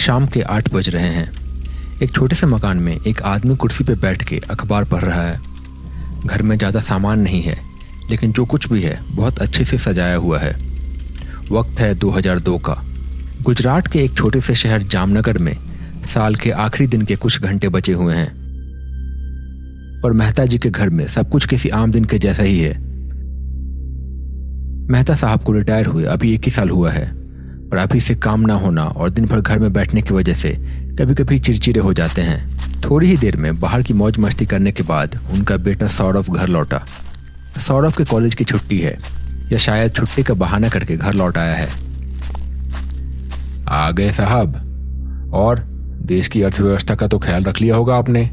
शाम के 8 बज रहे हैं। एक छोटे से मकान में एक आदमी कुर्सी पर बैठ के अखबार पढ़ रहा है। घर में ज़्यादा सामान नहीं है, लेकिन जो कुछ भी है बहुत अच्छे से सजाया हुआ है। वक्त है 2002 का। गुजरात के एक छोटे से शहर जामनगर में साल के आखिरी दिन के कुछ घंटे बचे हुए हैं और मेहता जी के घर में सब कुछ किसी आम दिन के जैसा ही है। मेहता साहब को रिटायर हुए अभी 1 ही साल हुआ है और अभी से काम ना होना और दिन भर घर में बैठने की वजह से कभी कभी चिड़चिड़े हो जाते हैं। थोड़ी ही देर में बाहर की मौज मस्ती करने के बाद उनका बेटा सौरभ घर लौटा। सौरभ के कॉलेज की छुट्टी है या शायद छुट्टी का बहाना करके घर लौट आया है। आ गए साहब। और देश की अर्थव्यवस्था का तो ख्याल रख लिया होगा आपने।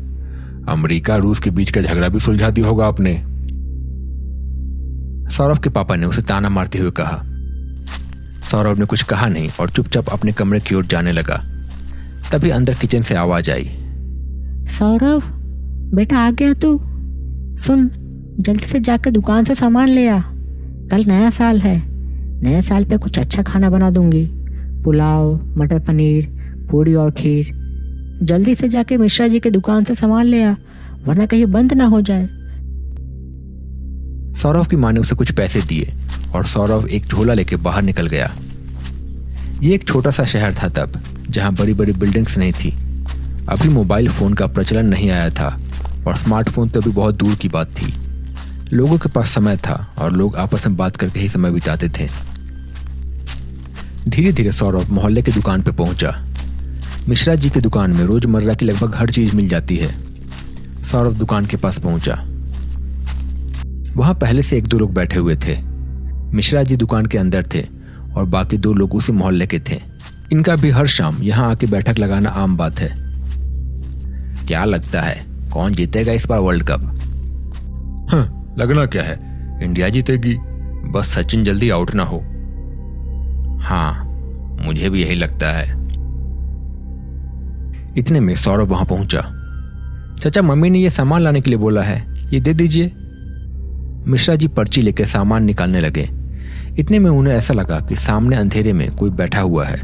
अमेरिका रूस के बीच का झगड़ा भी सुलझा दिया होगा आपने। सौरभ के पापा ने उसे ताना मारते हुए कहा। सौरभ ने कुछ कहा नहीं और चुपचाप अपने कमरे की ओर जाने लगा। तभी अंदर किचन से आवाज आई। सौरभ बेटा आ गया तू? सुन, जल्दी से जाकर दुकान से सामान ले आ। कल नया साल है। नए साल पे कुछ अच्छा खाना बना दूंगी। पुलाव, मटर पनीर, पूरी और खीर। जल्दी से जाके मिश्रा जी के दुकान से सामान ले आ, वरना कहीं बंद ना हो जाए। सौरभ की माँ ने उसे कुछ पैसे दिए और सौरभ एक झोला लेके बाहर निकल गया। ये एक छोटा सा शहर था तब, जहाँ बड़ी बड़ी बिल्डिंग्स नहीं थी। अभी मोबाइल फोन का प्रचलन नहीं आया था और स्मार्टफोन तो अभी बहुत दूर की बात थी। लोगों के पास समय था और लोग आपस में बात करके ही समय बिताते थे। धीरे धीरे सौरभ मोहल्ले की दुकान पे पहुंचा। मिश्रा जी की दुकान में रोजमर्रा की लगभग हर चीज मिल जाती है। सौरभ दुकान के पास पहुंचा। वहां पहले से 1-2 लोग बैठे हुए थे। मिश्रा जी दुकान के अंदर थे और बाकी 2 लोग उसी मोहल्ले के थे। इनका भी हर शाम यहाँ आके बैठक लगाना आम बात है। क्या लगता है कौन जीतेगा इस बार वर्ल्ड कप? लगना क्या है, इंडिया जीतेगी। बस सचिन जल्दी आउट ना हो। हाँ, मुझे भी यही लगता है। इतने में सौरभ वहां पहुंचा। चाचा, मम्मी ने यह सामान लाने के लिए बोला है, ये दे दीजिए। मिश्रा जी पर्ची लेकर सामान निकालने लगे। इतने में उन्हें ऐसा लगा कि सामने अंधेरे में कोई बैठा हुआ है।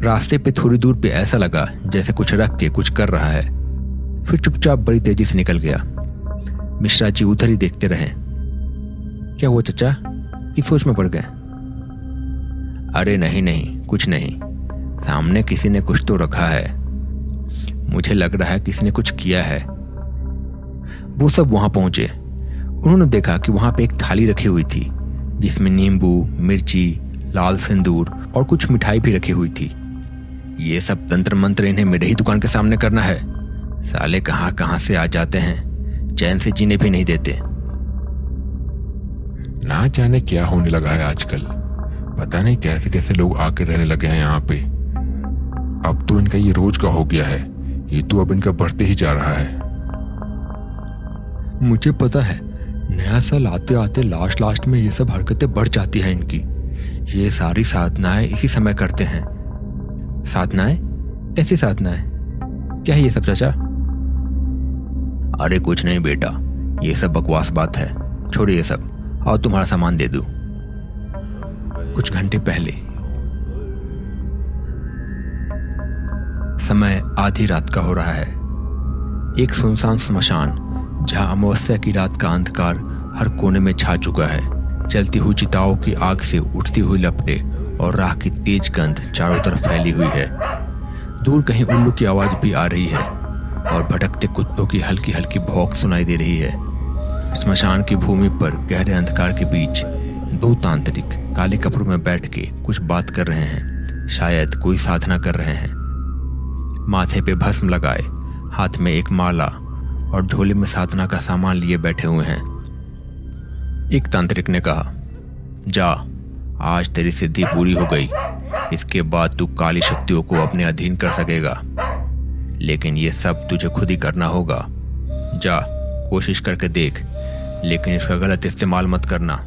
रास्ते पे थोड़ी दूर पे ऐसा लगा जैसे कुछ रख के कुछ कर रहा है। फिर चुपचाप बड़ी तेजी से निकल गया। मिश्रा जी उधर ही देखते रहे। क्या हुआ चाचा, किस सोच में पड़ गए? अरे नहीं, कुछ नहीं। सामने किसी ने कुछ तो रखा है। मुझे लग रहा है किसी ने कुछ किया है। वो सब वहां पहुंचे। उन्होंने देखा कि वहां पे एक थाली रखी हुई थी जिसमें नींबू, मिर्ची, लाल सिंदूर और कुछ मिठाई भी रखी हुई थी। ये सब तंत्र मंत्र इन्हें मेरे ही दुकान के सामने करना है। साले कहां से आ जाते हैं, चैन से जीने भी नहीं देते। ना जाने क्या होने लगा है आजकल। पता नहीं कैसे कैसे लोग आके रहने लगे हैं यहाँ पे। अब तो इनका ये रोज का हो गया है। ये तो अब इनका बढ़ते ही जा रहा है। मुझे पता है, नया साल आते आते लास्ट में ये सब हरकतें बढ़ जाती हैं इनकी। ये सारी साधनाएं इसी समय करते हैं। साधनाएं? कैसी साधनाएं? क्या है ये सब चाचा? अरे कुछ नहीं बेटा, ये सब बकवास बात है। छोड़िए ये सब, आओ तुम्हारा सामान दे दूं। कुछ घंटे पहले, समय आधी रात का हो रहा है। एक सुनसान स्मशान जहां अमावस्या की रात का अंधकार हर कोने में छा चुका है। जलती हुई चिताओं की आग से उठती हुई लपटें और राख की तेज गंध चारों तरफ फैली हुई है। दूर कहीं उल्लू की आवाज भी आ रही है और भटकते कुत्तों की हल्की हल्की भौंक सुनाई दे रही है। स्मशान की भूमि पर गहरे अंधकार के बीच 2 तांत्रिक काले कपड़ों में बैठ के कुछ बात कर रहे हैं। शायद कोई साधना कर रहे हैं। माथे पे भस्म लगाए, हाथ में एक माला और झोले में साधना का सामान लिए बैठे हुए हैं। एक तांत्रिक ने कहा, जा, आज तेरी सिद्धि पूरी हो गई। इसके बाद तू काली शक्तियों को अपने अधीन कर सकेगा, लेकिन ये सब तुझे खुद ही करना होगा। जा, कोशिश करके देख, लेकिन इसका गलत इस्तेमाल मत करना।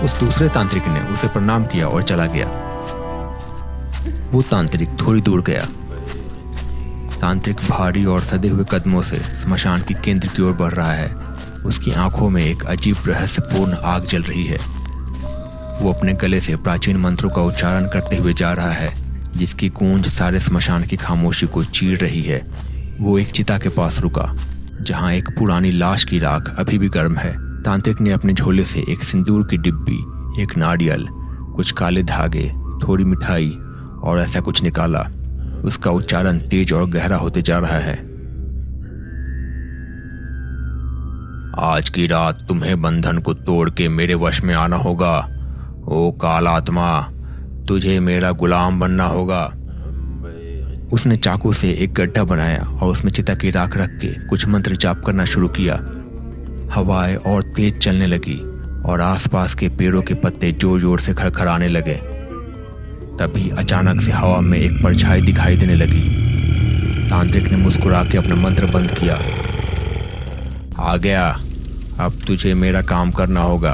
उस दूसरे तांत्रिक ने उसे प्रणाम किया और चला गया। वो तांत्रिक थोड़ी दूर गया। तांत्रिक भारी और सदे हुए कदमों से स्मशान की केंद्र की ओर बढ़ रहा है। उसकी आंखों में एक अजीब रहस्यपूर्ण आग जल रही है। वो अपने गले से प्राचीन मंत्रों का उच्चारण करते हुए जा रहा है, जिसकी गूंज सारे स्मशान की खामोशी को चीर रही है। वो एक चिता के पास रुका जहां एक पुरानी लाश की राख अभी भी गर्म है। तांत्रिक ने अपने झोले से एक सिंदूर की डिब्बी, एक नारियल, कुछ काले धागे, थोड़ी मिठाई और ऐसा कुछ निकाला। उसका उच्चारण तेज और गहरा होते जा रहा है। आज की रात तुम्हें बंधन को तोड़ के मेरे वश में आना होगा। ओ काल आत्मा, तुझे मेरा गुलाम बनना होगा। उसने चाकू से एक गड्ढा बनाया और उसमें चिता की राख रख के कुछ मंत्र जाप करना शुरू किया। हवाएं और तेज चलने लगी और आसपास के पेड़ों के पत्ते जोर जोर से खड़खड़ाने लगे। तभी अचानक से हवा में एक परछाई दिखाई देने लगी। तांत्रिक ने मुस्कुरा के अपना मंत्र बंद किया। आ गया, अब तुझे मेरा काम करना होगा।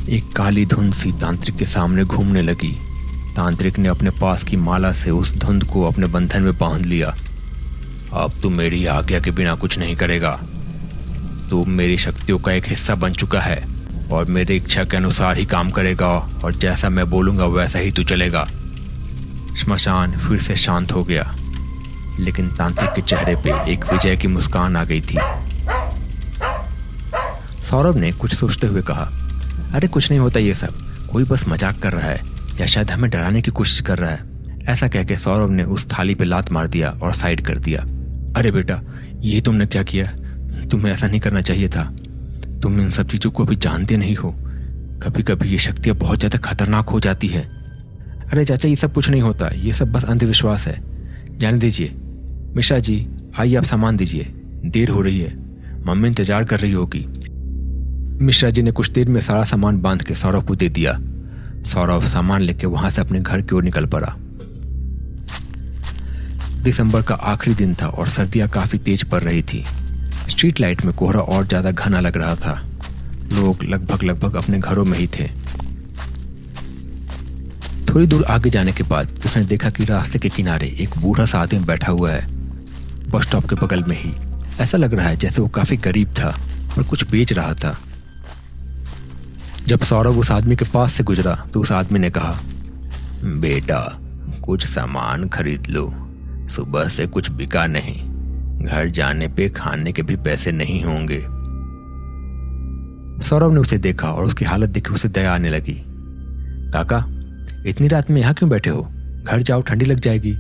एक काली धुंध सी तांत्रिक के सामने घूमने लगी। तांत्रिक ने अपने पास की माला से उस धुंध को अपने बंधन में बांध लिया। अब तू मेरी आज्ञा के बिना कुछ नहीं करेगा। तू मेरी शक्तियों का एक हिस्सा बन चुका है और मेरी इच्छा के अनुसार ही काम करेगा और जैसा मैं बोलूंगा वैसा ही तू चलेगा। श्मशान फिर से शांत हो गया, लेकिन तांत्रिक के चेहरे पे एक विजय की मुस्कान आ गई थी। सौरभ ने कुछ सोचते हुए कहा, अरे कुछ नहीं होता ये सब, कोई बस मजाक कर रहा है या शायद हमें डराने की कोशिश कर रहा है। ऐसा कहकर सौरभ ने उस थाली पे लात मार दिया और साइड कर दिया। अरे बेटा, ये तुमने क्या किया? तुम्हें ऐसा नहीं करना चाहिए था। तुम इन सब चीजों को अभी जानते नहीं हो। कभी कभी ये शक्तियां बहुत ज्यादा खतरनाक हो जाती है। अरे चाचा, ये सब कुछ नहीं होता, ये सब बस अंधविश्वास है। जाने दीजिए। मिश्रा जी, आइए आप सामान दीजिए, देर हो रही है, मम्मी इंतजार कर रही होगी। मिश्रा जी ने कुछ देर में सारा सामान बांध के सौरभ को दे दिया। सौरभ सामान लेके वहां से अपने घर की ओर निकल पड़ा। दिसंबर का आखिरी दिन था और सर्दियां काफी तेज पड़ रही थी। स्ट्रीट लाइट में कोहरा और ज्यादा घना लग रहा था। लोग लगभग अपने घरों में ही थे। थोड़ी दूर आगे जाने के बाद उसने देखा कि रास्ते के किनारे एक बूढ़ा सा आदमी बैठा हुआ है, बस स्टॉप के बगल में ही। ऐसा लग रहा है जैसे वो काफी गरीब था और कुछ बेच रहा था। जब सौरभ उस आदमी के पास से गुजरा तो उस आदमी ने कहा, बेटा कुछ सामान खरीद लो, सुबह से कुछ बिका नहीं, घर जाने पे खाने के भी पैसे नहीं होंगे। सौरभ ने उसे देखा और उसकी हालत देखी उसे दया आने लगी। काका, इतनी रात में यहाँ क्यों बैठे हो? घर जाओ, ठंडी लग जाएगी।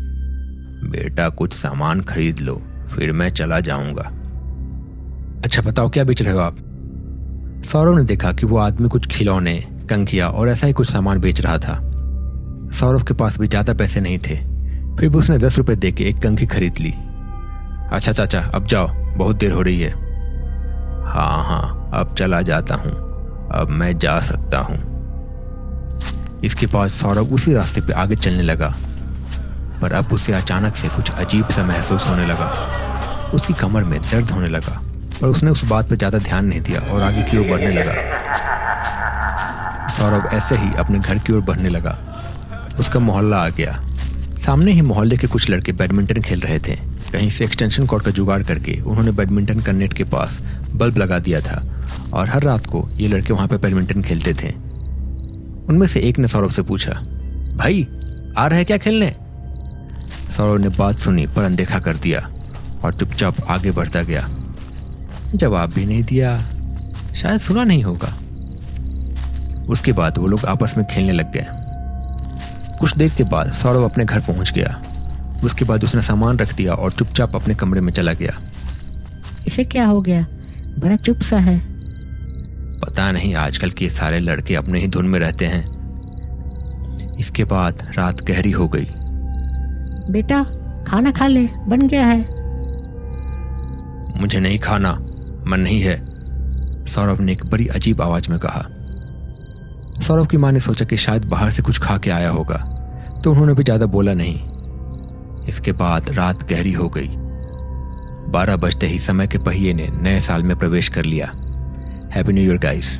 बेटा कुछ सामान खरीद लो, फिर मैं चला जाऊंगा। अच्छा बताओ, क्या बेच रहे हो आप? सौरभ ने देखा कि वो आदमी कुछ खिलौने, कंघिया और ऐसा ही कुछ सामान बेच रहा था। सौरभ के पास भी ज्यादा पैसे नहीं थे, फिर भी उसने 10 रुपए दे के एक कंघी खरीद ली। अच्छा चाचा, अब जाओ, बहुत देर हो रही है। हाँ, अब चला जाता हूँ, अब मैं जा सकता हूँ। इसके बाद सौरभ उसी रास्ते पे आगे चलने लगा, पर अब उसे अचानक से कुछ अजीब सा महसूस होने लगा। उसकी कमर में दर्द होने लगा, पर उसने उस बात पर ज्यादा ध्यान नहीं दिया और आगे की ओर बढ़ने लगा। सौरभ ऐसे ही अपने घर की ओर बढ़ने लगा। उसका मोहल्ला आ गया। सामने ही मोहल्ले के कुछ लड़के बैडमिंटन खेल रहे थे। कहीं से एक्सटेंशन कॉर्ड का जुगाड़ करके उन्होंने बैडमिंटन का नेट के पास बल्ब लगा दिया था और हर रात को ये लड़के वहां पे बैडमिंटन खेलते थे। उनमें से एक ने सौरभ से पूछा, भाई आ रहे क्या खेलने? सौरभ ने बात सुनी पर अनदेखा कर दिया और चुपचाप आगे बढ़ता गया। जवाब भी नहीं दिया, शायद सुना नहीं होगा। उसके बाद वो लोग आपस में खेलने लग गए। कुछ देर के बाद सौरभ अपने घर पहुंच गया। उसके बाद उसने सामान रख दिया और चुपचाप अपने कमरे में चला गया। इसे क्या हो गया? बड़ा चुप सा है। पता नहीं, आजकल के सारे लड़के अपने ही धुन में रहते हैं। इसके बाद रात गहरी हो गई। बेटा खाना खा ले, बन गया है। मुझे नहीं खाना, मन नहीं है, सौरभ ने एक बड़ी अजीब आवाज में कहा। सौरभ की माँ ने सोचा कि शायद बाहर से कुछ खा के आया होगा, तो उन्होंने भी ज्यादा बोला नहीं। इसके बाद रात गहरी हो गई। 12 बजते ही समय के पहिए ने नए साल में प्रवेश कर लिया। Happy new year guys.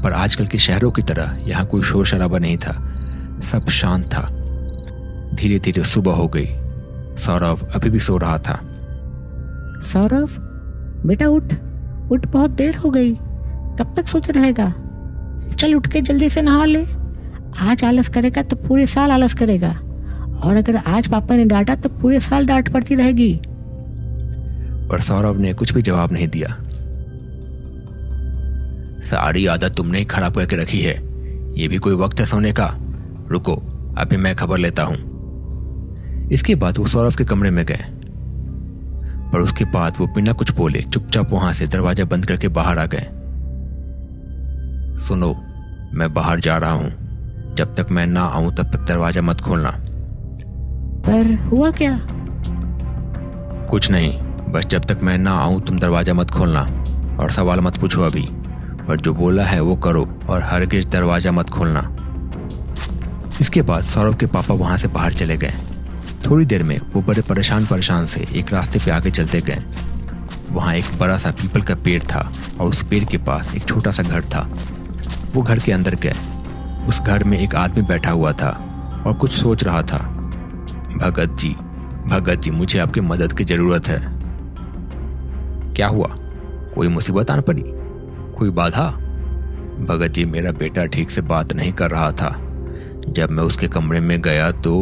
पर आजकल के शहरों की तरह यहाँ कोई शोर शराबा नहीं था, सब शांत था। धीरे धीरे सुबह हो गई। सौरभ अभी भी सो रहा था। सौरभ बेटा उठ, बहुत देर हो गई, कब तक सोते रहेगा? चल उठ के जल्दी से नहा ले, आज आलस करेगा तो पूरे साल आलस करेगा, और अगर आज पापा ने डांटा तो पूरे साल डांट पड़ती रहेगी। पर सौरभ ने कुछ भी जवाब नहीं दिया। सारी आदत तुमने ही खराब करके रखी है, ये भी कोई वक्त है सोने का? रुको, अभी मैं खबर लेता हूं। इसके बाद वो सौरभ के कमरे में गए, पर उसके बाद वो बिना कुछ बोले चुपचाप वहां से दरवाजा बंद करके बाहर आ गए। सुनो, मैं बाहर जा रहा हूं, जब तक मैं ना आऊं तब तक दरवाजा मत खोलना। पर हुआ क्या? कुछ नहीं, बस जब तक मैं ना आऊं तुम दरवाजा मत खोलना, और सवाल मत पूछो अभी, पर जो बोला है वो करो, और हरगिज दरवाजा मत खोलना। इसके बाद सौरभ के पापा वहां से बाहर चले गए। थोड़ी देर में वो बड़े परेशान से एक रास्ते पे आगे चलते गए। वहां एक बड़ा सा पीपल का पेड़ था, और उस पेड़ के पास एक छोटा सा घर था। वो घर के अंदर गए। उस घर में एक आदमी बैठा हुआ था और कुछ सोच रहा था। भगत जी, मुझे आपकी मदद की जरूरत है। क्या हुआ? कोई मुसीबत आन पड़ी? कोई बाधा? भगत जी, मेरा बेटा ठीक से बात नहीं कर रहा था। जब मैं उसके कमरे में गया तो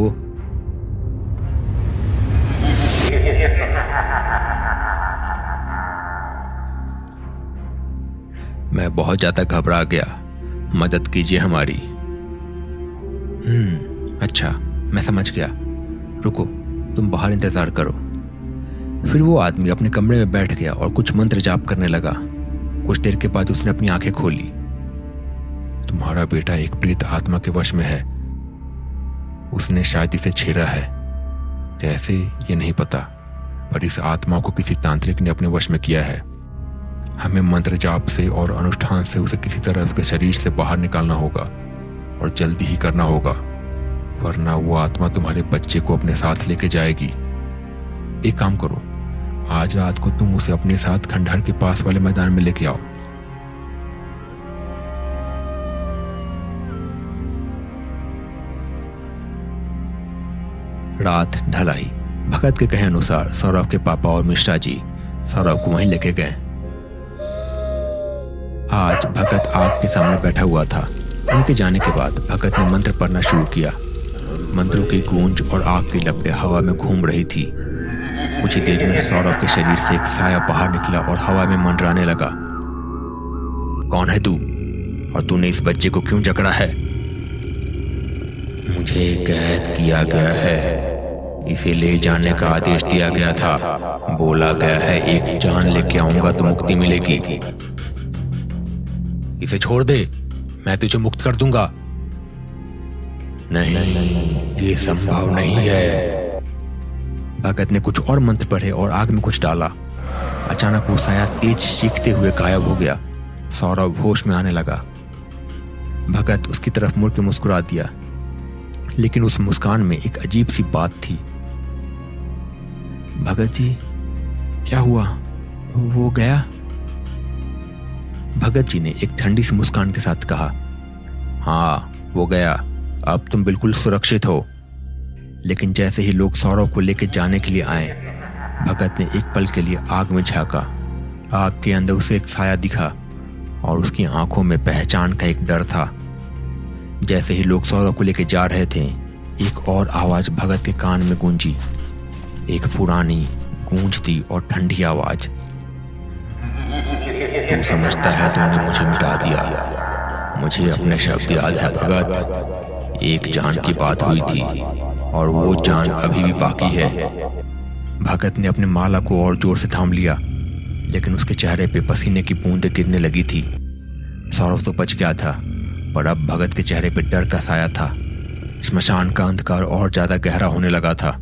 मैं बहुत ज्यादा घबरा गया। मदद कीजिए हमारी। अच्छा, मैं समझ गया। रुको, तुम बाहर इंतजार करो। फिर वो आदमी अपने कमरे में बैठ गया और कुछ मंत्र जाप करने लगा। कुछ देर के बाद उसने अपनी आंखें खोली। तुम्हारा बेटा एक प्रेत आत्मा के वश में है। उसने शायद इसे छेड़ा है। कैसे ये नहीं पता, पर इस आत्मा को किसी तांत्रिक ने अपने वश में किया है। हमें मंत्र जाप से और अनुष्ठान से उसे किसी तरह उसके शरीर से बाहर निकालना होगा, और जल्दी ही करना होगा, वरना वो आत्मा तुम्हारे बच्चे को अपने साथ लेके जाएगी। एक काम करो, आज रात को तुम उसे अपने साथ खंडहर के पास वाले मैदान में लेके आओ। रात ढल आई। भगत के कहे अनुसार सौरभ के पापा और मिश्रा जी सौरभ को वहीं लेके गए। आज भगत आग के सामने बैठा हुआ था। उनके जाने के बाद भगत ने मंत्र पढ़ना शुरू किया। मंत्रों की गूंज और आग की लपटें हवा में घूम रही थी। कुछ ही देर में सौरभ के शरीर से एक साया बाहर निकला और हवा में मंडराने लगा। कौन है तू, और तूने इस बच्चे को क्यों जकड़ा है? मुझे कैद किया गया है, इसे ले जाने का आदेश दिया गया था। बोला गया है एक जान लेके आऊंगा तो मुक्ति मिलेगी। इसे छोड़ दे, मैं तुझे मुक्त कर दूंगा। नहीं, ये संभव नहीं है। भगत ने कुछ और मंत्र पढ़े और आग में कुछ डाला। अचानक वो साया तेज चीखते हुए गायब हो गया। सौरभ होश में आने लगा। भगत उसकी तरफ मुड़ के मुस्कुरा दिया, लेकिन उस मुस्कान में एक अजीब सी बात थी। भगत जी, क्या हुआ? वो गया? भगत जी ने एक ठंडी सी मुस्कान के साथ कहा, हाँ वो गया, अब तुम बिल्कुल सुरक्षित हो। लेकिन जैसे ही लोग सौरभ को लेकर जाने के लिए आए, भगत ने एक पल के लिए आग में झांका। आग के अंदर उसे एक साया दिखा और उसकी आंखों में पहचान का एक डर था। जैसे ही लोग सौरभ को लेकर जा रहे थे, एक और आवाज भगत के कान में गूंजी। एक पुरानी, गूंजती और ठंडी आवाज। तू समझता है तूने मुझे मिटा दिया। मुझे अपने शब्द याद है भगत। एक जान की बात हुई थी और वो जान अभी भी बाकी है। भगत ने अपने माला को और जोर से थाम लिया, लेकिन उसके चेहरे पे पसीने की बूंदें गिरने लगी थी। सौरभ तो बच गया था, पर अब भगत के चेहरे पे डर का साया था। श्मशान का अंधकार और ज्यादा गहरा होने लगा था।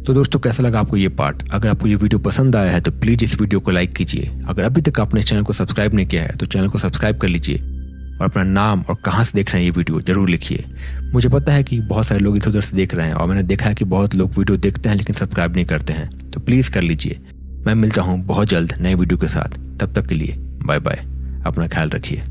तो दोस्तों, कैसा लगा आपको ये पार्ट? अगर आपको ये वीडियो पसंद आया है तो प्लीज इस वीडियो को लाइक कीजिए। अगर अभी तक आपने इस चैनल को सब्सक्राइब नहीं किया है तो चैनल को सब्सक्राइब कर लीजिए, और अपना नाम और कहाँ से देख रहे हैं ये वीडियो जरूर लिखिए। मुझे पता है कि बहुत सारे लोग इधर उधर से देख रहे हैं, और मैंने देखा है कि बहुत लोग वीडियो देखते हैं लेकिन सब्सक्राइब नहीं करते हैं, तो प्लीज कर लीजिए। मैं मिलता हूँ बहुत जल्द नए वीडियो के साथ। तब तक के लिए बाय बाय, अपना ख्याल रखिए।